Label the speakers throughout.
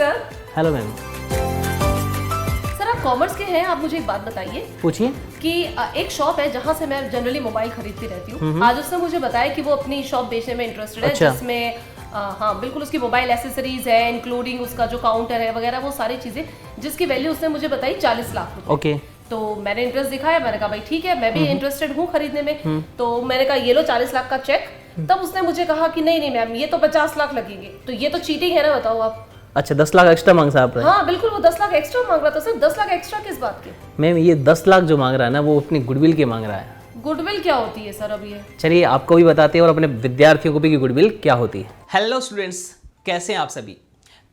Speaker 1: Sir.
Speaker 2: Hello ma'am.
Speaker 1: Sir आप commerce के हैं, आप मुझे एक बात बताइए
Speaker 2: पूछिए।
Speaker 1: कि एक शॉप है जहाँ से मैं जनरली मोबाइल खरीदती रहती हूँ। आज उसने मुझे बताया कि वो अपनी शॉप बेचने में इंटरेस्टेड है,
Speaker 2: अच्छा।
Speaker 1: जिसमें हाँ बिल्कुल उसकी मोबाइल एसेसरीज है, इंक्लूडिंग उसका जो काउंटर है वगैरह, वो सारी चीजें, जिसकी वैल्यू उसने मुझे बताई 40 लाख रुपए।
Speaker 2: ओके।
Speaker 1: तो मैंने इंटरेस्ट दिखाया, मैंने कहा भाई ठीक है, मैं भी इंटरेस्टेड हूँ खरीदने में। तो मैंने कहा ये लो 40 लाख का चेक। तब उसने मुझे कहा कि नहीं नहीं मैम, ये तो 50 लाख लगेंगे। तो ये तो चीटिंग है ना, बताओ आप।
Speaker 2: अच्छा, 10 लाख एक्स्ट्रा मांग रहा है आप?
Speaker 1: हाँ बिल्कुल, वो 10 लाख एक्स्ट्रा मांग रहा था सर। 10 लाख एक्स्ट्रा किस बात के?
Speaker 2: मैम ये 10 लाख जो मांग रहा है ना, वो अपनी गुडविल के मांग रहा है।
Speaker 1: गुडविल क्या होती है सर? अब ये
Speaker 2: चलिए आपको भी बताते हैं और अपने विद्यार्थियों को भी कि गुडविल क्या होती है।
Speaker 3: हेलो स्टूडेंट्स, कैसे हैं आप सभी?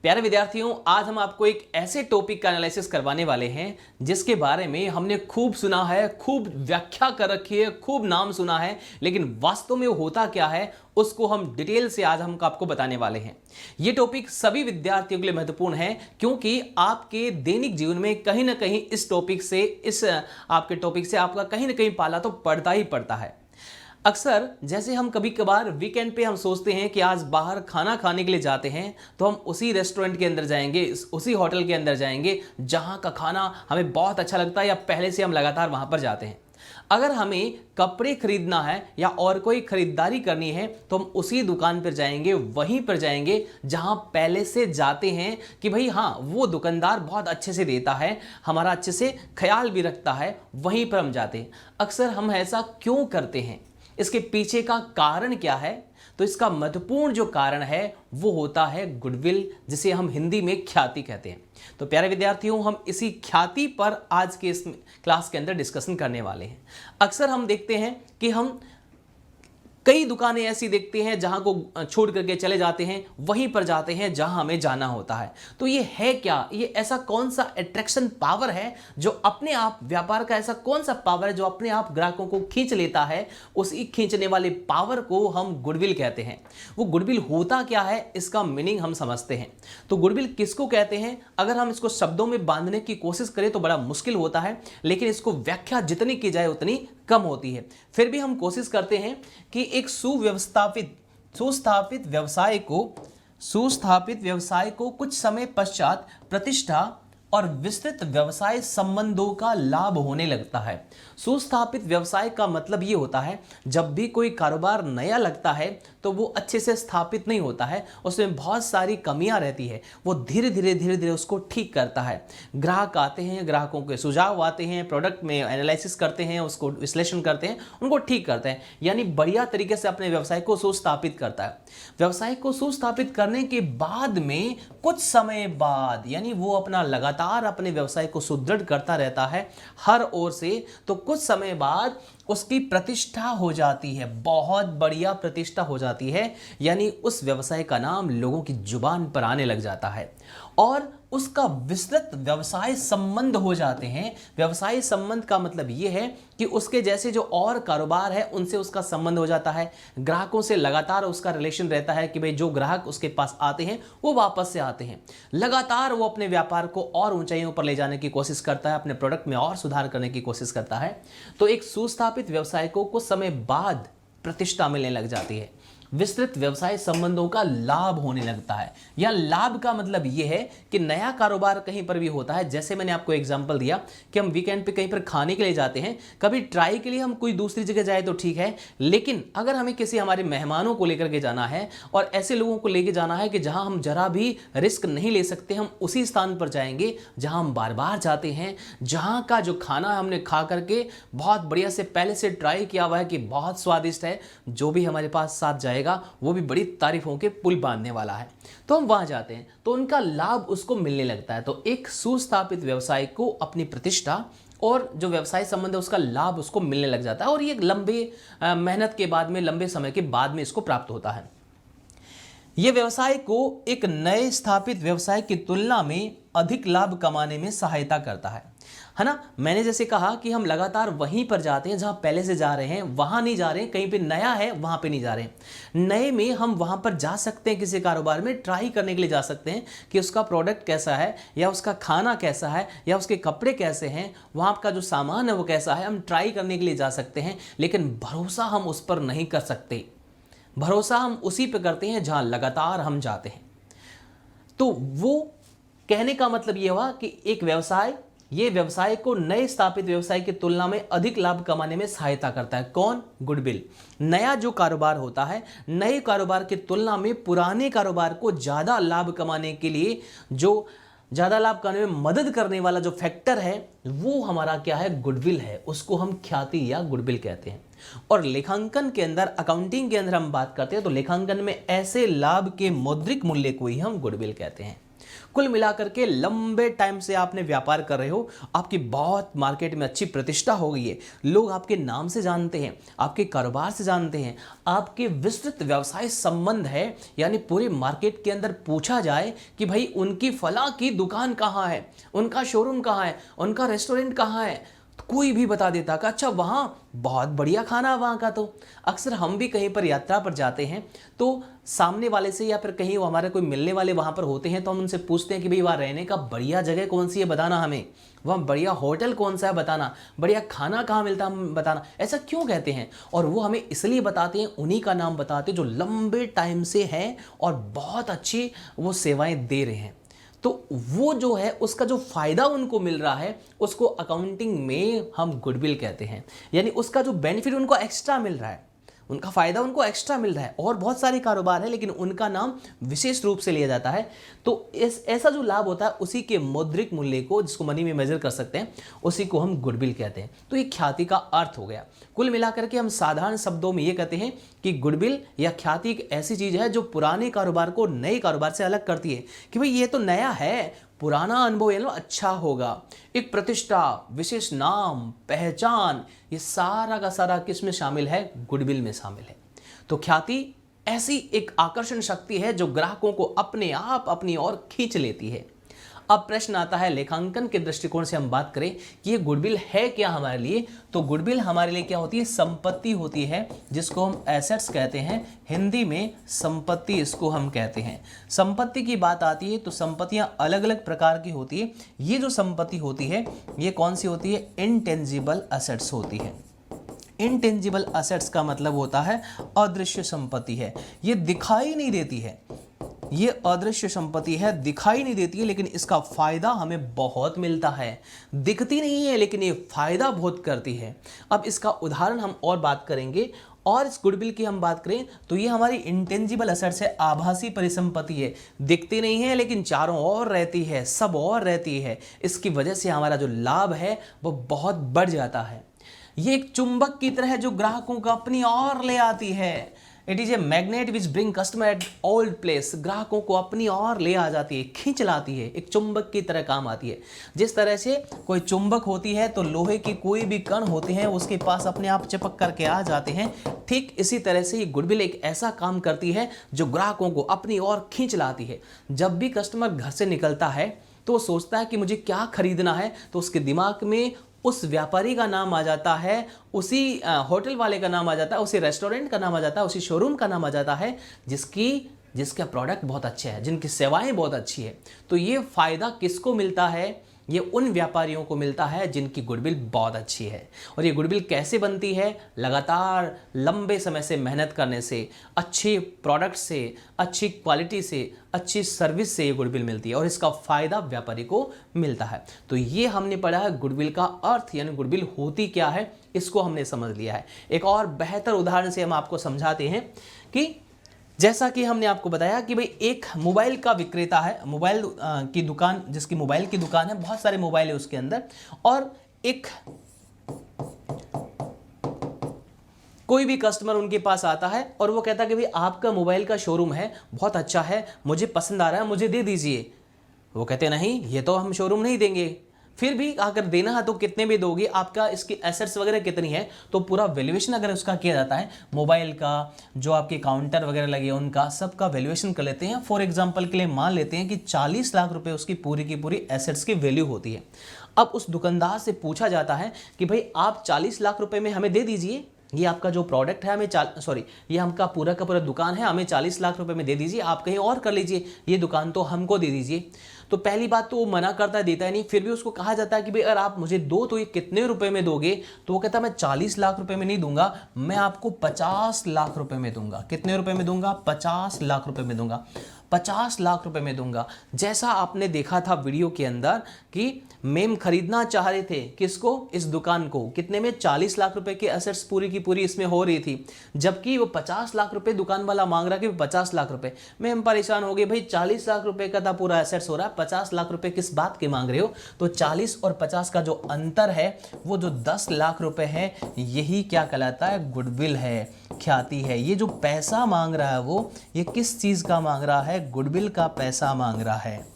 Speaker 3: प्यारे विद्यार्थियों, आज हम आपको एक ऐसे टॉपिक का एनालिसिस करवाने वाले हैं जिसके बारे में हमने खूब सुना है, खूब व्याख्या कर रखी है, खूब नाम सुना है, लेकिन वास्तव में वो होता क्या है उसको हम डिटेल से आज हम आपको बताने वाले हैं। ये टॉपिक सभी विद्यार्थियों के लिए महत्वपूर्ण है, क्योंकि आपके दैनिक जीवन में कहीं ना कहीं इस टॉपिक से, इस आपके टॉपिक से आपका कहीं ना कहीं पाला तो पड़ता ही पड़ता है। अक्सर जैसे हम कभी कभार वीकेंड पे हम सोचते हैं कि आज बाहर खाना खाने के लिए जाते हैं, तो हम उसी रेस्टोरेंट के अंदर जाएंगे, उसी होटल के अंदर जाएंगे जहां का खाना हमें बहुत अच्छा लगता है या पहले से हम लगातार वहां पर जाते हैं। अगर हमें कपड़े खरीदना है या और कोई खरीदारी करनी है तो हम उसी दुकान पर जाएंगे, वहीं पर जाएंगे जहां पहले से जाते हैं कि भाई हाँ वो दुकानदार बहुत अच्छे से देता है, हमारा अच्छे से ख्याल भी रखता है, वहीं पर हम जाते हैं। अक्सर हम ऐसा क्यों करते हैं, इसके पीछे का कारण क्या है? तो इसका महत्वपूर्ण जो कारण है वो होता है गुडविल, जिसे हम हिंदी में ख्याति कहते हैं। तो प्यारे विद्यार्थियों, हम इसी ख्याति पर आज के इस क्लास के अंदर डिस्कशन करने वाले हैं। अक्सर हम देखते हैं कि हम कई दुकानें ऐसी देखते हैं जहां को छोड़ करके चले जाते हैं, वहीं पर जाते हैं जहां हमें जाना होता है। तो ये है क्या, ये ऐसा कौन सा अट्रैक्शन पावर है जो अपने आप, व्यापार का ऐसा कौन सा पावर है जो अपने आप ग्राहकों को खींच लेता है? उसी खींचने वाले पावर को हम गुडविल कहते हैं। वो गुडविल होता क्या है, इसका मीनिंग हम समझते हैं। तो गुडविल किसको कहते हैं? अगर हम इसको शब्दों में बांधने की कोशिश करें तो बड़ा मुश्किल होता है, लेकिन इसको व्याख्या जितनी की जाए उतनी कम होती है। फिर भी हम कोशिश करते हैं कि एक सुस्थापित व्यवसाय को कुछ समय पश्चात प्रतिष्ठा और विस्तृत व्यवसाय संबंधों का लाभ होने लगता है। सुस्थापित व्यवसाय का मतलब ये होता है जब भी कोई कारोबार नया लगता है तो वो अच्छे से स्थापित नहीं होता है, उसमें बहुत सारी कमियां रहती है, वो धीरे धीरे उसको ठीक करता है। ग्राहक आते हैं, ग्राहकों के सुझाव आते हैं, प्रोडक्ट में एनालिसिस करते हैं, उसको विश्लेषण करते हैं, उनको ठीक करते हैं, यानी बढ़िया तरीके से अपने व्यवसाय को सुस्थापित करता है। व्यवसाय को सुस्थापित करने के बाद में कुछ समय बाद, यानी वो अपना लगातार अपने व्यवसाय को सुदृढ़ करता रहता है हर ओर से, तो कुछ समय बाद उसकी प्रतिष्ठा हो जाती है, बहुत बढ़िया प्रतिष्ठा हो जाती है, यानी उस व्यवसाय का नाम लोगों की जुबान पर आने लग जाता है और उसका विस्तृत व्यवसाय संबंध हो जाते हैं। व्यवसाय संबंध का मतलब यह है कि उसके जैसे जो और कारोबार है उनसे उसका संबंध हो जाता है, ग्राहकों से लगातार उसका रिलेशन रहता है कि भाई जो ग्राहक उसके पास आते हैं वो वापस से आते हैं, लगातार वो अपने व्यापार को और ऊंचाइयों पर ले जाने की कोशिश करता है, अपने प्रोडक्ट में और सुधार करने की कोशिश करता है। तो एक सुस्थापित व्यवसाय को कुछ समय बाद प्रतिष्ठा मिलने लग जाती है, विस्तृत व्यवसाय संबंधों का लाभ होने लगता है। या लाभ का मतलब यह है कि नया कारोबार कहीं पर भी होता है, जैसे मैंने आपको एग्जांपल दिया कि हम वीकेंड पे कहीं पर खाने के लिए जाते हैं, कभी ट्राई के लिए हम कोई दूसरी जगह जाए तो ठीक है, लेकिन अगर हमें किसी हमारे मेहमानों को लेकर के जाना है और ऐसे लोगों को लेकर जाना है कि जहां हम जरा भी रिस्क नहीं ले सकते, हम उसी स्थान पर जाएंगे जहां हम बार बार जाते हैं, जहां का जो खाना हमने खा करके बहुत बढ़िया से पहले से ट्राई किया हुआ है कि बहुत स्वादिष्ट है, जो भी हमारे पास साथ जाए वो भी बड़ी तारीफों के पुल बांधने वाला है, तो हम वहां जाते हैं, तो उनका लाभ उसको मिलने लगता है। तो एक सुस्थापित व्यवसाय को अपनी प्रतिष्ठा और जो व्यवसाय संबंध है उसका लाभ उसको मिलने लग जाता है और ये लंबे मेहनत के बाद में, लंबे समय के बाद में इसको प्राप्त होता है। यह व्यवसाय को एक नए स्थापित व्यवसाय की तुलना में अधिक लाभ कमाने में सहायता करता है ना। मैंने जैसे कहा कि हम लगातार वहीं पर जाते हैं जहां पहले से जा रहे हैं, वहां नहीं जा रहे हैं, कहीं पे नया है वहां पे नहीं जा रहे हैं। नए में हम वहां पर जा सकते हैं, किसी कारोबार में ट्राई करने के लिए जा सकते हैं कि उसका प्रोडक्ट कैसा है या उसका खाना कैसा है या उसके कपड़े कैसे हैं, वहां का जो सामान है वो कैसा है, हम ट्राई करने के लिए जा सकते हैं, लेकिन भरोसा हम उस पर नहीं कर सकते। भरोसा हम उसी पे करते हैं जहां लगातार हम जाते हैं। तो वो कहने का मतलब ये हुआ कि एक व्यवसाय, ये व्यवसाय को नए स्थापित व्यवसाय की तुलना में अधिक लाभ कमाने में सहायता करता है। कौन? गुडविल। नया जो कारोबार होता है, नए कारोबार की तुलना में पुराने कारोबार को ज़्यादा लाभ कमाने के लिए जो ज़्यादा लाभ कमाने में मदद करने वाला जो फैक्टर है वो हमारा क्या है? गुडविल है। उसको हम ख्याति या गुडविल कहते हैं। और लेखांकन के अंदर, अकाउंटिंग के अंदर हम बात करते हैं तो लेखांकन में ऐसे लाभ के मौद्रिक मूल्य को ही हम गुडविल कहते हैं। कुल मिलाकर के लंबे टाइम से आपने व्यापार कर रहे हो, आपकी बहुत मार्केट में अच्छी प्रतिष्ठा हो गई है, लोग आपके नाम से जानते हैं, आपके कारोबार से जानते हैं, आपके विस्तृत व्यवसाय संबंध है, यानी पूरे मार्केट के अंदर पूछा जाए कि भाई उनकी फला की दुकान कहाँ है, उनका शोरूम कहाँ है, उनका रेस्टोरेंट कहाँ है, कोई भी बता देता कि अच्छा वहाँ बहुत बढ़िया खाना है वहाँ का। तो अक्सर हम भी कहीं पर यात्रा पर जाते हैं तो सामने वाले से या फिर कहीं वो हमारे कोई मिलने वाले वहाँ पर होते हैं तो हम उनसे पूछते हैं कि भाई वहाँ रहने का बढ़िया जगह कौन सी है बताना, हमें वहाँ बढ़िया होटल कौन सा है बताना, बढ़िया खाना कहाँ मिलता है बताना। ऐसा क्यों कहते हैं? और वो हमें इसलिए बताते हैं, उन्हीं का नाम बताते हैं जो लंबे टाइम से हैं और बहुत अच्छी वो सेवाएं दे रहे हैं। तो वो जो है उसका जो फायदा उनको मिल रहा है उसको अकाउंटिंग में हम गुडविल कहते हैं। यानी उसका जो बेनिफिट उनको एक्स्ट्रा मिल रहा है, उनका फायदा उनको एक्स्ट्रा मिल रहा है। और बहुत सारे कारोबार है लेकिन उनका नाम विशेष रूप से लिया जाता है। तो ऐसा जो लाभ होता है उसी के मौद्रिक मूल्य को, जिसको मनी में मेजर कर सकते हैं, उसी को हम गुडविल कहते हैं। तो ये ख्याति का अर्थ हो गया। कुल मिलाकर के हम साधारण शब्दों में ये कहते हैं कि गुडविल या ख्याति एक ऐसी चीज है जो पुराने कारोबार को नए कारोबार से अलग करती है कि भाई ये तो नया है, पुराना अनुभव ये अच्छा होगा। एक प्रतिष्ठा, विशेष नाम, पहचान, ये सारा का सारा किस में शामिल है? गुडविल में शामिल है। तो ख्याति ऐसी एक आकर्षण शक्ति है जो ग्राहकों को अपने आप अपनी ओर खींच लेती है। अब प्रश्न आता है, लेखांकन के दृष्टिकोण से हम बात करें कि ये गुडविल है क्या हमारे लिए, तो गुडविल हमारे लिए क्या होती है? संपत्ति होती है, जिसको हम एसेट्स कहते हैं। हिंदी में संपत्ति इसको हम कहते हैं। संपत्ति की बात आती है तो संपत्तियां अलग अलग प्रकार की होती है। ये जो संपत्ति होती है ये कौन सी होती है? इनटेंजिबल असेट्स होती है। इनटेंजिबल असेट्स का मतलब होता है अदृश्य संपत्ति है, ये दिखाई नहीं देती है, ये अदृश्य संपत्ति है, दिखाई नहीं देती है लेकिन इसका फायदा हमें बहुत मिलता है। दिखती नहीं है लेकिन ये फायदा बहुत करती है। अब इसका उदाहरण हम और बात करेंगे। और इस गुडविल की हम बात करें तो ये हमारी इंटेंजिबल असेट्स है, आभासी परिसंपत्ति है, दिखती नहीं है लेकिन चारों ओर रहती है, सब ओर रहती है। इसकी वजह से हमारा जो लाभ है वो बहुत बढ़ जाता है। ये एक चुंबक की तरह है जो ग्राहकों को अपनी ओर ले आती है। It is a magnet which bring customer at old place. ग्राहकों को अपनी ओर ले आ जाती है, खींच लाती है, एक चुंबक की तरह काम आती है। जिस तरह से कोई चुंबक होती है तो लोहे के कोई भी कण होते हैं उसके पास अपने आप चिपक करके आ जाते हैं, ठीक इसी तरह से ये गुडविल एक ऐसा काम करती है जो ग्राहकों को अपनी ओर खींच लाती है। जब भी कस्टमर घर से निकलता है तो वो सोचता है कि मुझे क्या खरीदना है, तो उसके दिमाग में उस व्यापारी का नाम आ जाता है, उसी होटल वाले का नाम आ जाता है, उसी रेस्टोरेंट का नाम आ जाता है, उसी शोरूम का नाम आ जाता है जिसका प्रोडक्ट बहुत अच्छे है, जिनकी सेवाएं बहुत अच्छी है। तो ये फायदा किसको मिलता है? ये उन व्यापारियों को मिलता है जिनकी गुडविल बहुत अच्छी है। और ये गुडविल कैसे बनती है? लगातार लंबे समय से मेहनत करने से, अच्छे प्रोडक्ट से, अच्छी क्वालिटी से, अच्छी सर्विस से ये गुडविल मिलती है और इसका फायदा व्यापारी को मिलता है। तो ये हमने पढ़ा है गुडविल का अर्थ, यानी गुडविल होती क्या है, इसको हमने समझ लिया है। एक और बेहतर उदाहरण से हम आपको समझाते हैं कि जैसा कि हमने आपको बताया कि भाई एक मोबाइल का विक्रेता है, मोबाइल की दुकान, जिसकी मोबाइल की दुकान है, बहुत सारे मोबाइल है उसके अंदर, और एक कोई भी कस्टमर उनके पास आता है और वो कहता है कि भाई आपका मोबाइल का शोरूम है, बहुत अच्छा है, मुझे पसंद आ रहा है, मुझे दे दीजिए। वो कहते नहीं, ये तो हम शोरूम नहीं देंगे। फिर भी अगर देना है तो कितने में दोगे, आपका इसकी एसेट्स वगैरह कितनी है, तो पूरा वैल्यूएशन अगर उसका किया जाता है, मोबाइल का, जो आपके काउंटर वगैरह लगे उनका सबका वैल्यूएशन कर लेते हैं। फॉर एग्जांपल के लिए मान लेते हैं कि 40 लाख रुपए उसकी पूरी की पूरी एसेट्स की वैल्यू होती है। अब उस दुकानदार से पूछा जाता है कि भाई आप 40 लाख रुपए में हमें दे दीजिए, ये आपका जो प्रोडक्ट है हमें ये हमका पूरा का पूरा दुकान है, हमें 40 लाख रुपए में दे दीजिए, आप कहीं और कर लीजिए, ये दुकान तो हमको दे दीजिए। तो पहली बात तो वो मना करता है, देता है नहीं। फिर भी उसको कहा जाता है कि भाई अगर आप मुझे दो तो ये कितने रुपए में दोगे, तो वो कहता है मैं 40 लाख रुपए में नहीं दूंगा, मैं आपको 50 लाख रुपए में दूंगा। कितने रुपए में दूंगा? 50 लाख रुपए में दूंगा, 50 लाख रुपए में दूंगा। जैसा आपने देखा था वीडियो के अंदर कि मेम खरीदना चाह रहे थे किसको? इस दुकान को। कितने में? 40 लाख रुपए की एसेट्स पूरी की पूरी इसमें हो रही थी, जबकि वो 50 लाख रुपए दुकान वाला मांग रहा कि 50 लाख रुपए। मेम परेशान हो गए, भाई 40 लाख रुपए का था पूरा एसेट्स हो रहा है, 50 लाख रुपए किस बात के मांग रहे हो? तो 40 और 50 का जो अंतर है, वो जो 10 लाख रुपए है, यही क्या कहलाता है? गुडविल है, ख्याति है। ये जो पैसा मांग रहा है वो, ये किस चीज का मांग रहा है? गुडविल का पैसा मांग रहा है।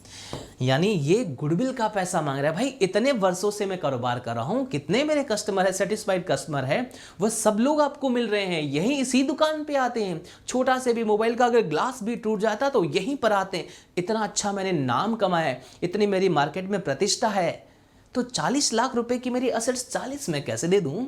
Speaker 3: यानी ये गुडविल का पैसा मांग रहा है। भाई इतने वर्षों से मैं कारोबार कर रहा हूं, कितने मेरे कस्टमर है, सेटिस्फाइड कस्टमर है, वो सब लोग आपको मिल रहे हैं, यही इसी दुकान पे आते हैं। छोटा से भी मोबाइल का अगर ग्लास भी टूट जाता तो यहीं पर आते हैं। इतना अच्छा मैंने नाम कमाया है, इतनी मेरी मार्केट में प्रतिष्ठा है, तो 40 लाख रुपए की मेरी असेट्स 40 में कैसे दे दूं?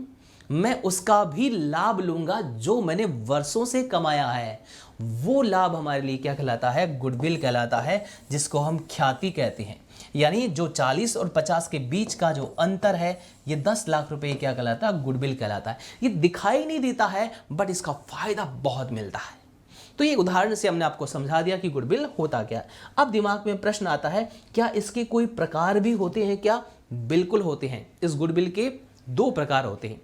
Speaker 3: मैं उसका भी लाभ लूंगा जो मैंने वर्षों से कमाया है। वो लाभ हमारे लिए क्या कहलाता है? गुडविल कहलाता है, जिसको हम ख्याति कहते हैं। यानी जो 40 और 50 के बीच का जो अंतर है, ये 10 लाख रुपए क्या कहलाता है? गुडविल कहलाता है। ये दिखाई नहीं देता है, बट इसका फायदा बहुत मिलता है। तो ये उदाहरण से हमने आपको समझा दिया कि गुडविल होता क्या है। अब दिमाग में प्रश्न आता है, क्या इसके कोई प्रकार भी होते हैं क्या? बिल्कुल होते हैं। इस गुडविल के 2 प्रकार होते हैं।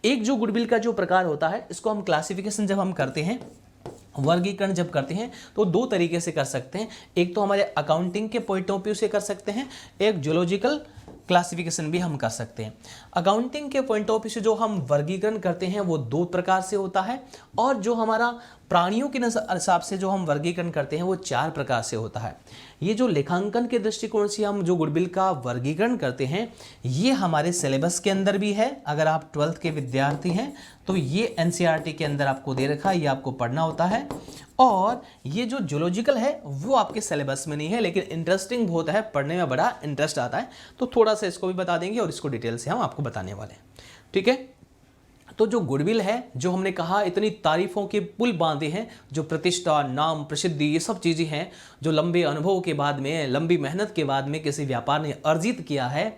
Speaker 3: एक जो गुडविल का जो प्रकार होता है, इसको हम क्लासिफिकेशन जब हम करते हैं, वर्गीकरण जब करते हैं, तो 2 तरीके से कर सकते हैं। एक तो हमारे अकाउंटिंग के पॉइंट ऑफ व्यू से कर सकते हैं, एक जियोलॉजिकल क्लासिफिकेशन भी हम कर सकते हैं। अकाउंटिंग के पॉइंट ऑफ व्यू से जो हम वर्गीकरण करते हैं वो 2 प्रकार से होता है, और जो हमारा प्राणियों के हिसाब से जो हम वर्गीकरण करते हैं वो 4 प्रकार से होता है। ये जो लेखांकन के दृष्टिकोण से हम जो गुडविल का वर्गीकरण करते हैं, ये हमारे सिलेबस के अंदर भी है। अगर आप 12th के विद्यार्थी हैं तो ये NCERT के अंदर आपको दे रखा है, ये आपको पढ़ना होता है। और ये जो जियोलॉजिकल है वो आपके सिलेबस में नहीं है, लेकिन इंटरेस्टिंग बहुत है, पढ़ने में बड़ा इंटरेस्ट आता है, तो थोड़ा सा इसको भी बता देंगे और इसको डिटेल से हम आपको बताने वाले हैं। ठीक है, तो जो गुडविल है, जो हमने कहा इतनी तारीफों के पुल बांधे हैं, जो प्रतिष्ठा, नाम, प्रसिद्धि, ये सब चीज़ें हैं जो लंबे अनुभव के बाद में, लंबी मेहनत के बाद में किसी व्यापार ने अर्जित किया है,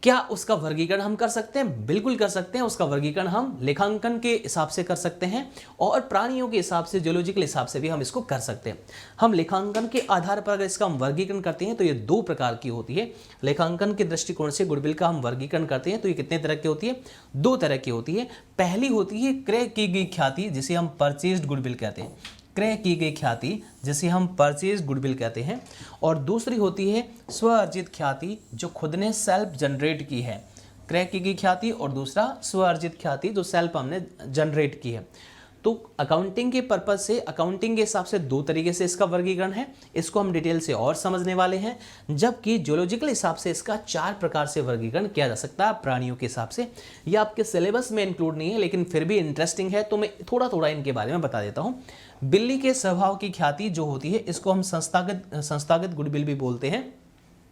Speaker 3: क्या उसका वर्गीकरण हम कर सकते हैं? बिल्कुल कर सकते हैं। उसका वर्गीकरण हम लेखांकन के हिसाब से कर सकते हैं, और प्राणियों के हिसाब से, जियोलॉजिकल हिसाब से भी हम इसको कर सकते हैं। हम लेखांकन के आधार पर अगर इसका हम वर्गीकरण करते हैं तो ये 2 प्रकार की होती है। लेखांकन के दृष्टिकोण से गुडविल का हम वर्गीकरण करते हैं तो ये कितने तरह की होती है? 2 तरह की होती है। पहली होती है क्रय की गई ख्याति, जिसे हम परचेज्ड गुडविल कहते हैं। क्रय की गई ख्याति जिसे हम परचेज गुडविल कहते हैं। और दूसरी होती है स्व अर्जित ख्याति, जो खुद ने सेल्फ जनरेट की है। क्रय की गई ख्याति और दूसरा स्व अर्जित ख्याति, जो सेल्फ हमने जनरेट की है। तो अकाउंटिंग के पर्पज से, अकाउंटिंग के हिसाब से 2 तरीके से इसका वर्गीकरण है, इसको हम डिटेल से और समझने वाले हैं। जबकि जियोलॉजिकल हिसाब से इसका 4 प्रकार से वर्गीकरण किया जा सकता है प्राणियों के हिसाब से। ये आपके सिलेबस में इंक्लूड नहीं है, लेकिन फिर भी इंटरेस्टिंग है, तो मैं थोड़ा थोड़ा इनके बारे में बता देता हूँ। बिल्ली के स्वभाव की ख्याति जो होती है, इसको हम संस्थागत गुडविल भी बोलते हैं।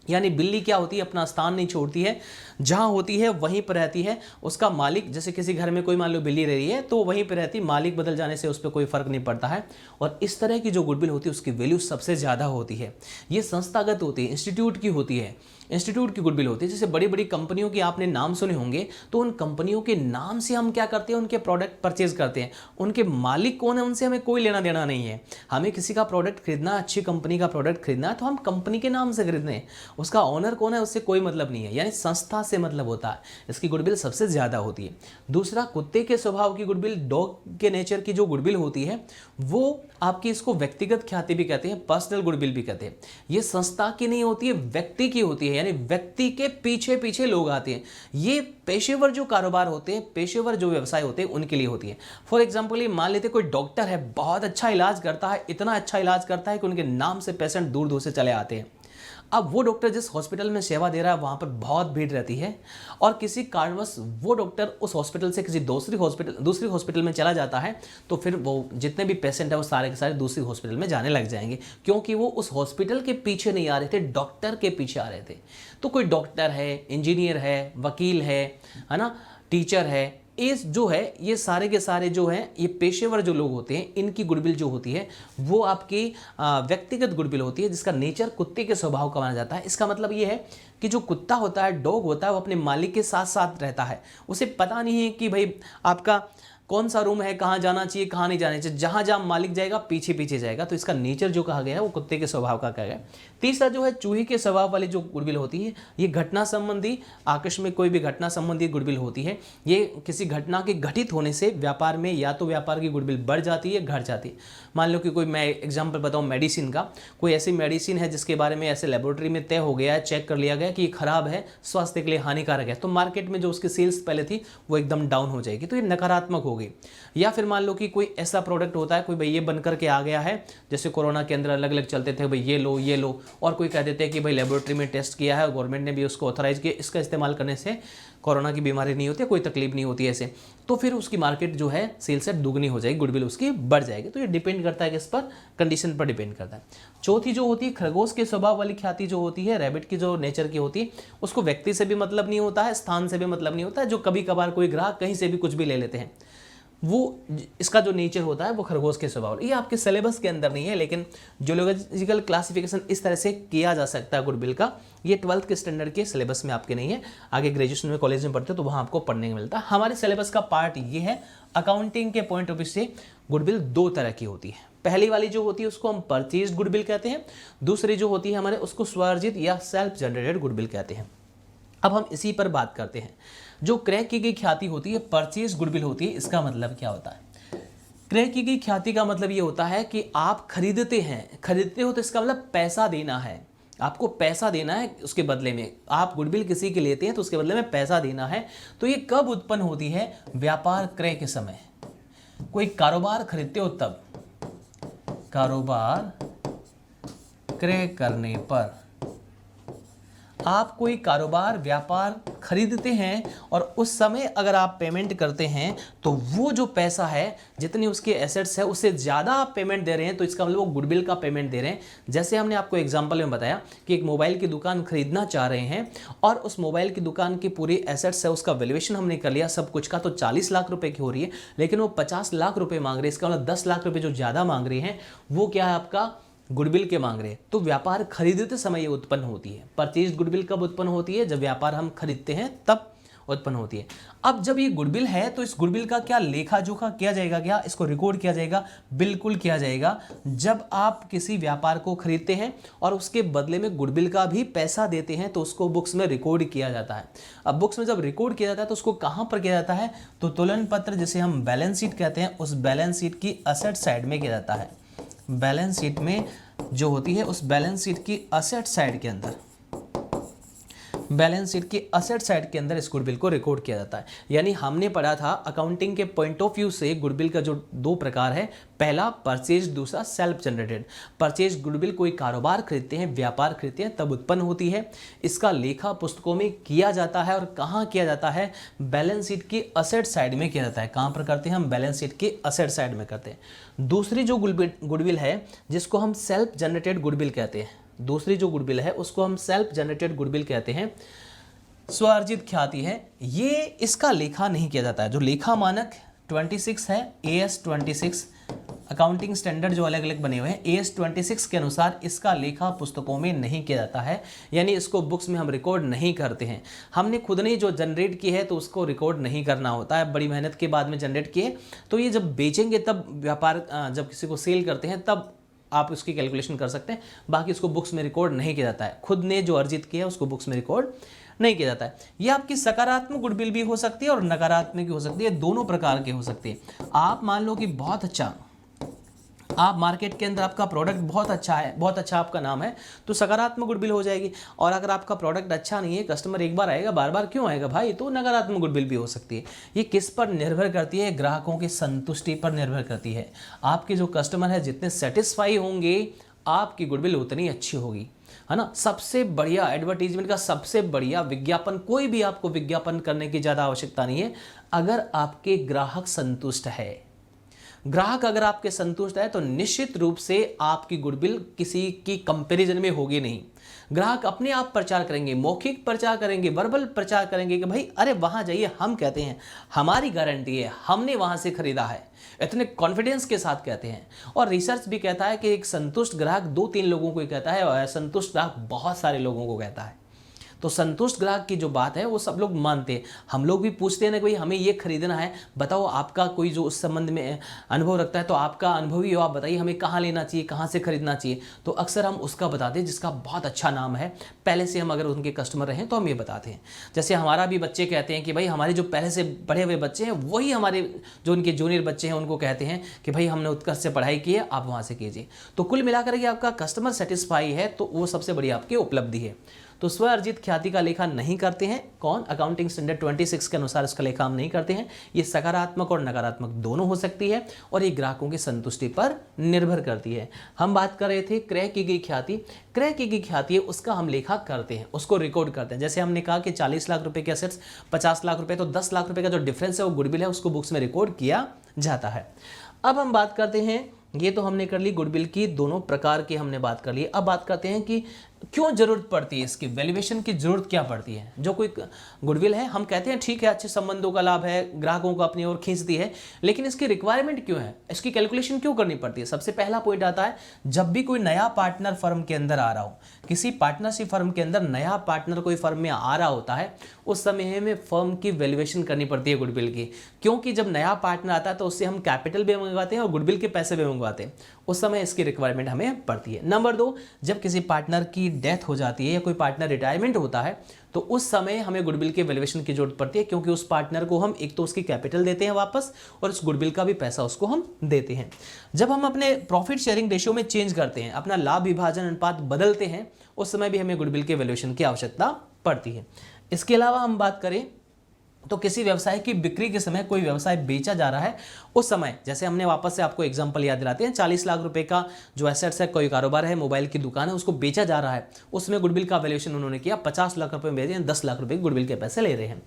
Speaker 3: यानी बिल्ली क्या होती है? अपना स्थान नहीं छोड़ती है, जहाँ होती है वहीं पर रहती है। उसका मालिक, जैसे किसी घर में कोई मान लो बिल्ली रह रही है तो वहीं पर रहती, मालिक बदल जाने से उस पर कोई फर्क नहीं पड़ता है। और इस तरह की जो गुडविल होती है उसकी वैल्यू सबसे ज़्यादा होती है। ये संस्थागत होती है, इंस्टीट्यूट की होती है, इंस्टीट्यूट की गुडविल होती है। जैसे बड़ी बड़ी कंपनियों की आपने नाम सुने होंगे, तो उन कंपनियों के नाम से हम क्या करते हैं? उनके प्रोडक्ट परचेज करते हैं। उनके मालिक कौन है उनसे हमें कोई लेना देना नहीं है। हमें किसी का प्रोडक्ट खरीदना, अच्छी कंपनी का प्रोडक्ट खरीदना है तो हम कंपनी के नाम से खरीदते हैं। उसका ओनर कौन है उससे कोई मतलब नहीं है, यानी संस्था से मतलब होता है। इसकी गुडविल सबसे ज़्यादा होती है। दूसरा, कुत्ते के स्वभाव की गुडविल, डॉग के नेचर की जो गुडविल होती है वो आपकी, इसको व्यक्तिगत ख्याति भी कहते हैं, पर्सनल गुडविल भी कहते हैं। ये संस्था की नहीं होती है, व्यक्ति की होती है, यानी व्यक्ति के पीछे पीछे लोग आते हैं। ये पेशेवर जो कारोबार होते हैं, पेशेवर जो व्यवसाय होते हैं, उनके लिए होती है। फॉर एग्जाम्पल, ये मान लेते कोई डॉक्टर है, बहुत अच्छा इलाज करता है, इतना अच्छा इलाज करता है कि उनके नाम से पेशेंट दूर दूर से चले आते हैं। अब वो डॉक्टर जिस हॉस्पिटल में सेवा दे रहा है वहाँ पर बहुत भीड़ रहती है, और किसी कारणवश वो डॉक्टर उस हॉस्पिटल से किसी दूसरी हॉस्पिटल में चला जाता है, तो फिर वो जितने भी पेशेंट है वो सारे के सारे दूसरी हॉस्पिटल में जाने लग जाएंगे, क्योंकि वो उस हॉस्पिटल के पीछे नहीं आ रहे थे, डॉक्टर के पीछे आ रहे थे। तो कोई डॉक्टर है, इंजीनियर है, वकील है ना, टीचर है, इस जो है ये सारे के सारे जो हैं ये पेशेवर जो लोग होते हैं, इनकी गुडविल जो होती है वो आपकी व्यक्तिगत गुडविल होती है, जिसका नेचर कुत्ते के स्वभाव का माना जाता है। इसका मतलब ये है कि जो कुत्ता होता है, डॉग होता है, वो अपने मालिक के साथ साथ रहता है। उसे पता नहीं है कि भाई आपका कौन सा रूम है, कहाँ जाना चाहिए, कहाँ नहीं जाना चाहिए, जहाँ जहाँ मालिक जाएगा पीछे पीछे जाएगा। तो इसका नेचर जो कहा गया है वो कुत्ते के स्वभाव का कहा गया है। तीसरा जो है चूहे के स्वभाव वाली जो गुडविल होती है, ये घटना संबंधी, आकस्मिक कोई भी घटना संबंधी गुडविल होती है। ये किसी घटना के घटित होने से व्यापार में या तो व्यापार की गुडविल बढ़ जाती है, घट जाती है। मान लो कि कोई, मैं एग्जाम्पल बताऊँ मेडिसिन का, कोई ऐसी मेडिसिन है जिसके बारे में ऐसे लेबोरेटरी में तय हो गया है, चेक कर लिया गया कि ये खराब है, स्वास्थ्य के लिए हानिकारक है, तो मार्केट में जो उसकी सेल्स पहले थी वो एकदम डाउन हो जाएगी, तो ये नकारात्मक हो गई। या फिर मान लो कि कोई ऐसा प्रोडक्ट होता है, कोई भाई ये बन करके आ गया है, जैसे कोरोना के अंदर अलग अलग चलते थे भाई ये लो, और कोई कह देते हैं कि भाई लेबोरेटरी में टेस्ट किया है, गवर्नमेंट ने भी उसको ऑथराइज किया, इसका इस्तेमाल करने से कोरोना की बीमारी नहीं होती, कोई तकलीफ नहीं होती ऐसे, तो फिर उसकी मार्केट जो है सेल से दुगनी हो जाएगी, गुडविल उसकी बढ़ जाएगी। तो ये डिपेंड करता है किस पर, कंडीशन पर डिपेंड करता है। चौथी जो होती है खरगोश के स्वभाव वाली ख्याति जो होती है, रैबिट की जो नेचर की होती है, उसको व्यक्ति से भी मतलब नहीं होता है, स्थान से भी मतलब नहीं होता है। जो कभी कभार कोई ग्राहक कहीं से भी कुछ भी ले लेते हैं, वो इसका जो नेचर होता है वो खरगोश के स्वभाव। ये आपके सिलेबस के अंदर नहीं है, लेकिन जूलॉजिकल क्लासिफिकेशन इस तरह से किया जा सकता है गुडविल का। ये 12th के स्टैंडर्ड के सिलेबस में आपके नहीं है, आगे ग्रेजुएशन में कॉलेज में पढ़ते हो तो वहाँ आपको पढ़ने को मिलता है। हमारे सिलेबस का पार्ट ये है, अकाउंटिंग के पॉइंट ऑफ व्यू से गुडविल दो तरह की होती है। पहली वाली जो होती है उसको हम परचेज गुडविल कहते हैं, दूसरी जो होती है हमारे उसको स्वार्जित या सेल्फ जनरेटेड गुडविल कहते हैं। अब हम इसी पर बात करते हैं। जो क्रय की गई ख्याति होती है, परचेज गुडविल होती है, इसका मतलब क्या होता है? क्रय की गई ख्याति का मतलब ये होता है कि आप खरीदते हो तो इसका मतलब पैसा देना है, आपको पैसा देना है उसके बदले में। आप गुडविल किसी के लेते हैं तो उसके बदले में पैसा देना है। तो ये कब उत्पन्न होती है? व्यापार क्रय के समय। कोई कारोबार खरीदते हो तब, कारोबार क्रय करने पर आप कोई कारोबार व्यापार खरीदते हैं और उस समय अगर आप पेमेंट करते हैं तो वो जो पैसा है, जितनी उसके एसेट्स है उससे ज़्यादा आप पेमेंट दे रहे हैं, तो इसका मतलब वो गुडविल का पेमेंट दे रहे हैं। जैसे हमने आपको एग्जांपल में बताया कि एक मोबाइल की दुकान खरीदना चाह रहे हैं और उस मोबाइल की दुकान की पूरी एसेट्स है, उसका वैल्यूएशन हमने कर लिया सब कुछ का, तो 40 लाख रुपए की हो रही है, लेकिन वो 50 लाख रुपए मांग रहे हैं। इसका मतलब 10 लाख रुपए जो ज़्यादा मांग रहे हैं वो क्या है? आपका गुडविल के मांग रहे हैं। तो व्यापार खरीदते समय ये उत्पन्न होती है। परचेज गुडविल कब उत्पन्न होती है? जब व्यापार हम खरीदते हैं तब उत्पन्न होती है। अब जब ये गुडविल है तो इस गुडविल का क्या लेखा जोखा किया जाएगा? क्या इसको रिकॉर्ड किया जाएगा? बिल्कुल किया जाएगा। जब आप किसी व्यापार को खरीदते हैं और उसके बदले में गुडविल का भी पैसा देते हैं तो उसको बुक्स में रिकॉर्ड किया जाता है। अब बुक्स में जब रिकॉर्ड किया जाता है तो उसको कहाँ पर किया जाता है? तो तुलन पत्र, जिसे हम बैलेंस शीट कहते हैं, उस बैलेंस शीट की असेट साइड में किया जाता है। बैलेंस शीट में जो होती है उस बैलेंस शीट की असेट साइड के अंदर, बैलेंस शीट की असेट साइड के अंदर इस गुडविल को रिकॉर्ड किया जाता है। यानी हमने पढ़ा था अकाउंटिंग के पॉइंट ऑफ व्यू से गुडविल का जो दो प्रकार है, पहला परचेज, दूसरा सेल्फ जनरेटेड। परचेज गुडविल कोई कारोबार खरीदते हैं, व्यापार खरीदते हैं तब उत्पन्न होती है। इसका लेखा पुस्तकों में किया जाता है और कहाँ किया जाता है? बैलेंस शीट की असेट साइड में किया जाता है। कहाँ पर करते हैं हम? बैलेंस शीट की असेट साइड में करते हैं। दूसरी जो गुडविल है जिसको हम सेल्फ जनरेटेड गुडविल कहते हैं, दूसरी जो गुडविल है उसको हम सेल्फ जनरेटेड गुडविल कहते हैं, स्वार्जित ख्याति है। ये इसका लेखा नहीं किया जाता है। जो लेखा मानक 26 है, AS 26 अकाउंटिंग स्टैंडर्ड जो अलग अलग बने हुए हैं, AS 26 के अनुसार इसका लेखा पुस्तकों में नहीं किया जाता है। यानी इसको बुक्स में हम रिकॉर्ड नहीं करते हैं। हमने खुद ने जो जनरेट की है तो उसको रिकॉर्ड नहीं करना होता है, बड़ी मेहनत के बाद में जनरेट किए। तो ये जब बेचेंगे तब व्यापार, जब किसी को सेल करते हैं तब आप उसकी कैलकुलेशन कर सकते हैं। बाकी उसको बुक्स में रिकॉर्ड नहीं किया जाता है। खुद ने जो अर्जित किया है उसको बुक्स में रिकॉर्ड नहीं किया जाता है। यह आपकी सकारात्मक गुडविल भी हो सकती है और नकारात्मक भी हो सकती है, दोनों प्रकार की हो सकती है। आप मान लो कि बहुत अच्छा, आप मार्केट के अंदर आपका प्रोडक्ट बहुत अच्छा है, बहुत अच्छा आपका नाम है, तो सकारात्मक गुडविल हो जाएगी। और अगर आपका प्रोडक्ट अच्छा नहीं है, कस्टमर एक बार आएगा, बार बार क्यों आएगा भाई, तो नकारात्मक गुडविल भी हो सकती है। ये किस पर निर्भर करती है? ग्राहकों की संतुष्टि पर निर्भर करती है। आपके जो कस्टमर है जितने सेटिस्फाई होंगे आपकी गुडविल उतनी अच्छी होगी, है ना। सबसे बढ़िया एडवर्टीजमेंट का सबसे बढ़िया विज्ञापन, कोई भी आपको विज्ञापन करने की ज़्यादा आवश्यकता नहीं है अगर आपके ग्राहक संतुष्ट है। ग्राहक अगर आपके संतुष्ट है तो निश्चित रूप से आपकी गुडविल किसी की कंपैरिजन में होगी नहीं। ग्राहक अपने आप प्रचार करेंगे, मौखिक प्रचार करेंगे, वर्बल प्रचार करेंगे कि भाई अरे वहां जाइए, हम कहते हैं, हमारी गारंटी है, हमने वहां से खरीदा है, इतने कॉन्फिडेंस के साथ कहते हैं। और रिसर्च भी कहता है कि एक संतुष्ट ग्राहक 2-3 लोगों को ही कहता है और असंतुष्ट ग्राहक बहुत सारे लोगों को कहता है। तो संतुष्ट ग्राहक की जो बात है वो सब लोग मानते हैं। हम लोग भी पूछते हैं ना कि भाई हमें ये खरीदना है, बताओ आपका कोई जो उस संबंध में अनुभव रखता है, तो आपका अनुभवी हो, आप बताइए हमें कहाँ लेना चाहिए, कहाँ से खरीदना चाहिए। तो अक्सर हम उसका बताते हैं जिसका बहुत अच्छा नाम है, पहले से हम अगर उनके कस्टमर रहें तो हम ये बताते हैं। जैसे हमारा भी बच्चे कहते हैं कि भाई हमारे जो पहले से पढ़े हुए बच्चे हैं वही हमारे जो उनके जूनियर बच्चे हैं उनको कहते हैं कि भाई हमने उत्कर्ष से पढ़ाई की है, आप वहाँ से कीजिए। तो कुल मिलाकर के आपका कस्टमर सेटिस्फाई है तो वो सबसे बड़ी आपकी उपलब्धि है। तो स्व अर्जित ख्याति का लेखा नहीं करते हैं कौन? अकाउंटिंग स्टैंडर्ड 26 के अनुसार इसका लेखा हम नहीं करते हैं। ये सकारात्मक और नकारात्मक दोनों हो सकती है और ये ग्राहकों की संतुष्टि पर निर्भर करती है। हम बात कर रहे थे क्रय की गई ख्याति। क्रय की गई ख्याति है उसका हम लेखा करते हैं, उसको रिकॉर्ड करते हैं। जैसे हमने कहा कि 40 लाख रुपए के असेट्स 50 लाख रुपए, तो 10 लाख रुपए का जो डिफरेंस है वो गुडविल है, उसको बुक्स में रिकॉर्ड किया जाता है। अब हम बात करते हैं, ये तो हमने कर ली गुडविल की, दोनों प्रकार की हमने बात कर ली। अब बात करते हैं कि क्यों जरूरत पड़ती है इसकी, वैल्यूएशन की जरूरत क्या पड़ती है। जो कोई गुडविल है हम कहते हैं ठीक है, अच्छे संबंधों का लाभ है, ग्राहकों को अपनी ओर खींचती है, लेकिन इसकी रिक्वायरमेंट क्यों है, इसकी कैलकुलेशन क्यों करनी पड़ती है। सबसे पहला पॉइंट आता है, जब भी कोई नया पार्टनर फर्म के अंदर आ रहा हो, किसी पार्टनरशिप फर्म के अंदर नया पार्टनर कोई फर्म में आ रहा होता है, उस समय में फर्म की वैल्यूएशन करनी पड़ती है गुडविल की। क्योंकि जब नया पार्टनर आता है तो उससे हम कैपिटल भी मंगवाते हैं और गुडविल के पैसे भी मंगवाते हैं, उस समय इसकी रिक्वायरमेंट हमें पड़ती है। नंबर 2, जब किसी पार्टनर की डेथ हो जाती है या कोई पार्टनर रिटायरमेंट होता है तो उस समय हमें गुडविल के वैल्यूएशन की जरूरत पड़ती है, क्योंकि उस पार्टनर को हम एक तो उसकी कैपिटल देते हैं वापस और उस गुडविल का भी पैसा उसको हम देते हैं। जब हम अपने प्रॉफिट शेयरिंग रेशियो में चेंज करते हैं, अपना लाभ विभाजन अनुपात बदलते हैं, उस समय भी हमें गुडविल के वैल्यूएशन की आवश्यकता पड़ती है। इसके अलावा हम बात करें तो किसी व्यवसाय की बिक्री के समय कोई व्यवसाय बेचा जा रहा है, उस समय जैसे हमने वापस से आपको एग्जांपल याद दिलाते हैं, 40 लाख रुपए का जो एसेट्स है, कोई कारोबार है, मोबाइल की दुकान है, उसको बेचा जा रहा है, उसमें गुडविल का वैल्यूएशन उन्होंने किया, 50 लाख रुपए में बेचे हैं, 10 लाख रुपए गुडविल के पैसे ले रहे हैं।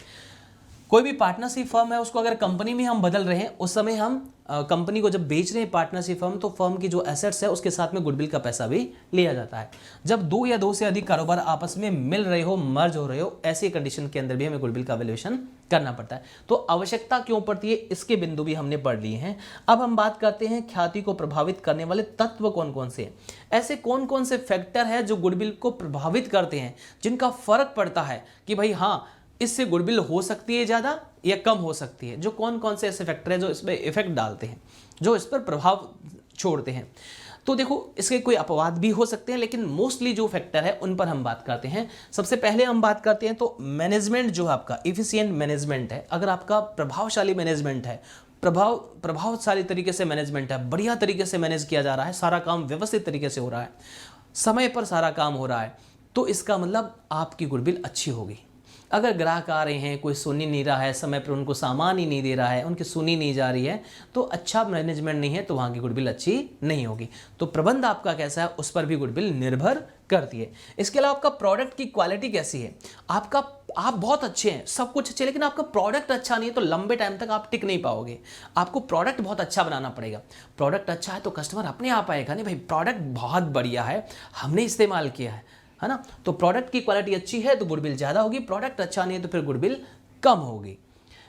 Speaker 3: कोई भी पार्टनरशिप फर्म है उसको अगर कंपनी में हम बदल रहे हैं, उस समय हम कंपनी को जब बेच रहे हैं पार्टनरशिप फर्म, तो फर्म की जो एसेट्स है उसके साथ में गुडविल का पैसा भी लिया जाता है। जब 2 या 2 से अधिक कारोबार आपस में मिल रहे हो, मर्ज हो रहे हो, ऐसी कंडीशन के अंदर भी हमें गुडविल का वैल्यूएशन करना पड़ता है। तो आवश्यकता क्यों पड़ती है, इसके बिंदु भी हमने पढ़ लिए हैं। अब हम बात करते हैं ख्याति को प्रभावित करने वाले तत्व कौन कौन से हैं। ऐसे कौन कौन से फैक्टर है जो गुडविल को प्रभावित करते हैं, जिनका फर्क पड़ता है कि भाई हाँ इससे गुडविल हो सकती है ज़्यादा या कम हो सकती है। जो कौन कौन से ऐसे फैक्टर हैं जो इस पर इफेक्ट डालते हैं, जो इस पर प्रभाव छोड़ते हैं। तो देखो इसके कोई अपवाद भी हो सकते हैं, लेकिन मोस्टली जो फैक्टर है उन पर हम बात करते हैं। सबसे पहले हम बात करते हैं तो मैनेजमेंट जो आपका इफिशिएंट मैनेजमेंट है, अगर आपका प्रभावशाली मैनेजमेंट है, प्रभावशाली तरीके से मैनेजमेंट है, बढ़िया तरीके से मैनेज किया जा रहा है, सारा काम व्यवस्थित तरीके से हो रहा है, समय पर सारा काम हो रहा है, तो इसका मतलब आपकी गुडविल अच्छी होगी। अगर ग्राहक आ रहे हैं, कोई सुन ही नहीं रहा है, समय पर उनको सामान ही नहीं दे रहा है, उनकी सुनी नहीं जा रही है, तो अच्छा मैनेजमेंट नहीं है, तो वहाँ की गुडविल अच्छी नहीं होगी। तो प्रबंध आपका कैसा है उस पर भी गुडविल निर्भर करती है। इसके अलावा आपका प्रोडक्ट की क्वालिटी कैसी है। आप बहुत अच्छे हैं, सब कुछ अच्छे, लेकिन आपका प्रोडक्ट अच्छा नहीं है तो लंबे टाइम तक आप टिक नहीं पाओगे। आपको प्रोडक्ट बहुत अच्छा बनाना पड़ेगा। प्रोडक्ट अच्छा है तो कस्टमर अपने आप आएगा, नहीं भाई प्रोडक्ट बहुत बढ़िया है, हमने इस्तेमाल किया है ना। तो प्रोडक्ट की क्वालिटी अच्छी है तो गुडविल ज़्यादा होगी, प्रोडक्ट अच्छा नहीं है तो फिर गुडविल कम होगी।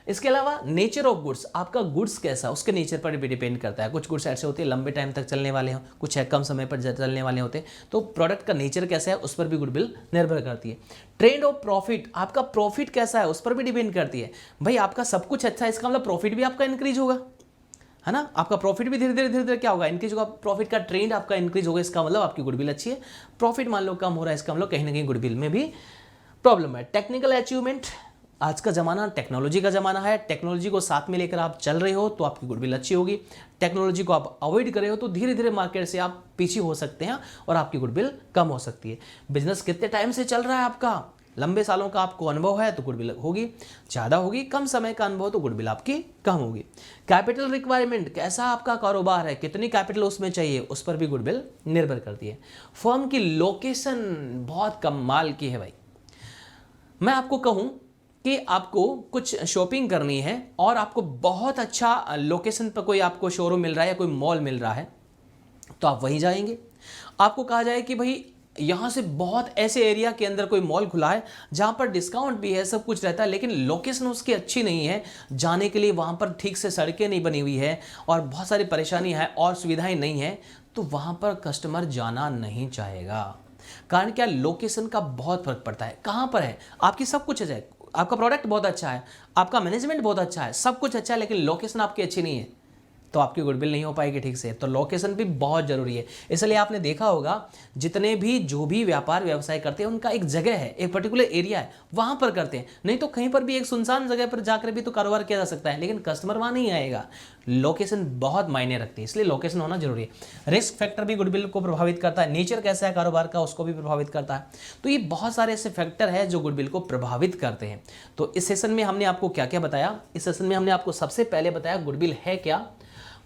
Speaker 3: इसके अलावा नेचर ऑफ गुड्स, आपका गुड्स कैसा उसके नेचर पर भी डिपेंड करता है। कुछ गुड्स ऐसे होते हैं लंबे टाइम तक चलने वाले हों, कुछ है कम समय पर चलने वाले होते हैं, तो प्रोडक्ट का नेचर कैसा है उस पर भी गुडविल निर्भर करती है। ट्रेंड ऑफ प्रॉफिट, आपका प्रॉफिट कैसा है उस पर भी डिपेंड करती है। भाई आपका सब कुछ अच्छा है, इसका मतलब प्रॉफिट भी आपका इंक्रीज होगा, है ना। आपका प्रॉफिट भी धीरे धीरे क्या होगा, इंक्रीज होगा। प्रॉफिट का ट्रेंड आपका इंक्रीज होगा, इसका मतलब आपकी गुडविल अच्छी है। प्रॉफिट मान लो कम हो रहा है, इसका मतलब कहीं ना कहीं गुडविल में भी प्रॉब्लम है। टेक्निकल अचीवमेंट, आज का ज़माना टेक्नोलॉजी का ज़माना है, टेक्नोलॉजी को साथ में लेकर आप चल रहे हो तो आपकी गुडविल अच्छी होगी। टेक्नोलॉजी को आप अवॉइड कर रहे हो तो धीरे धीरे मार्केट से आप पीछे हो सकते हैं और आपकी गुडविल कम हो सकती है। बिजनेस कितने टाइम से चल रहा है आपका, लंबे सालों का आपको अनुभव है तो गुडविल होगी ज़्यादा होगी, कम समय का अनुभव तो गुडविल आपकी कम होगी। कैपिटल रिक्वायरमेंट, कैसा आपका कारोबार है, कितनी कैपिटल उसमें चाहिए, उस पर भी गुडविल निर्भर करती है। फर्म की लोकेशन बहुत कमाल की है भाई। मैं आपको कहूँ कि आपको कुछ शॉपिंग करनी है और आपको बहुत अच्छा लोकेशन पर कोई आपको शोरूम मिल रहा है या कोई मॉल मिल रहा है, तो आप वहीं जाएंगे। आपको कहा जाए कि भाई यहाँ से बहुत ऐसे एरिया के अंदर कोई मॉल खुला है जहाँ पर डिस्काउंट भी है, सब कुछ रहता है, लेकिन लोकेशन उसकी अच्छी नहीं है, जाने के लिए वहाँ पर ठीक से सड़कें नहीं बनी हुई है और बहुत सारी परेशानी है और सुविधाएं नहीं है, तो वहाँ पर कस्टमर जाना नहीं चाहेगा। कारण क्या, लोकेशन का बहुत फर्क पड़ता है। कहाँ पर है, आपकी सब कुछ है, आपका प्रोडक्ट बहुत अच्छा है, आपका मैनेजमेंट बहुत अच्छा है, सब कुछ अच्छा है, लेकिन लोकेशन आपकी अच्छी नहीं है तो आपकी गुडविल नहीं हो पाएगी ठीक से। तो लोकेशन भी बहुत ज़रूरी है। इसलिए आपने देखा होगा जितने भी जो भी व्यापार व्यवसाय करते हैं उनका एक जगह है, एक पर्टिकुलर एरिया है, वहाँ पर करते हैं। नहीं तो कहीं पर भी एक सुनसान जगह पर जाकर भी तो कारोबार किया जा सकता है, लेकिन कस्टमर वहाँ नहीं आएगा। लोकेशन बहुत मायने रखती है, इसलिए लोकेशन होना जरूरी है। रिस्क फैक्टर भी गुडविल को प्रभावित करता है, नेचर कैसा है कारोबार का उसको भी प्रभावित करता है। तो ये बहुत सारे ऐसे फैक्टर है जो गुडविल को प्रभावित करते हैं। तो इस सेशन में हमने आपको क्या क्या बताया? इस सेशन में हमने आपको सबसे पहले बताया गुडविल है क्या।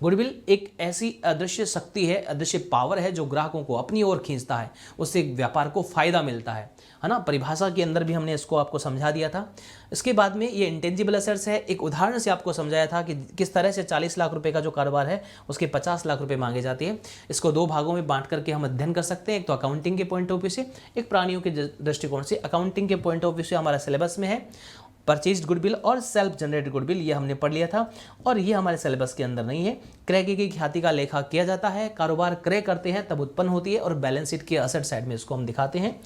Speaker 3: गुडविल एक ऐसी अदृश्य शक्ति है, अदृश्य पावर है जो ग्राहकों को अपनी ओर खींचता है, उससे व्यापार को फायदा मिलता है ना। परिभाषा के अंदर भी हमने इसको आपको समझा दिया था। इसके बाद में ये इंटेंजिबल एसेट्स है, एक उदाहरण से आपको समझाया था कि किस तरह से 40 लाख रुपए का जो कारोबार है उसके 50 लाख रुपए मांगे जाते हैं। इसको दो भागों में बांट करके हम अध्ययन कर सकते हैं, एक तो अकाउंटिंग के पॉइंट ऑफ व्यू से, एक प्राणियों के दृष्टिकोण से। अकाउंटिंग के पॉइंट ऑफ व्यू से हमारा सिलेबस में है परचेज्ड गुडविल और सेल्फ जनरेटेड गुडविल, ये हमने पढ़ लिया था और ये हमारे सिलेबस के अंदर नहीं है। क्रय की ख्याति का लेखा किया जाता है, कारोबार क्रय करते हैं तब उत्पन्न होती है और बैलेंस शीट के असेट साइड में इसको हम दिखाते हैं।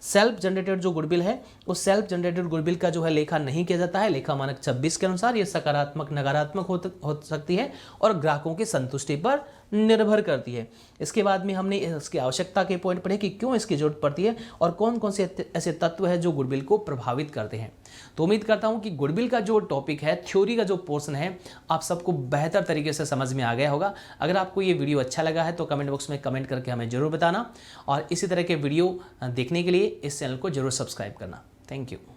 Speaker 3: सेल्फ जनरेटेड जो गुडविल है उस सेल्फ जनरेटेड गुडविल का जो है लेखा नहीं किया जाता है। लेखा मानक 26 के अनुसार ये सकारात्मक नकारात्मक हो सकती है और ग्राहकों की संतुष्टि पर निर्भर करती है। इसके बाद में हमने इसकी आवश्यकता के पॉइंट पढ़े कि क्यों इसकी जरूरत पड़ती है और कौन कौन से ऐसे तत्व है जो गुडविल को प्रभावित करते हैं। तो उम्मीद करता हूं कि गुडविल का जो टॉपिक है, थ्योरी का जो पोर्शन है, आप सबको बेहतर तरीके से समझ में आ गया होगा। अगर आपको ये वीडियो अच्छा लगा है तो कमेंट बॉक्स में कमेंट करके हमें जरूर बताना और इसी तरह के वीडियो देखने के लिए इस चैनल को जरूर सब्सक्राइब करना। Thank you.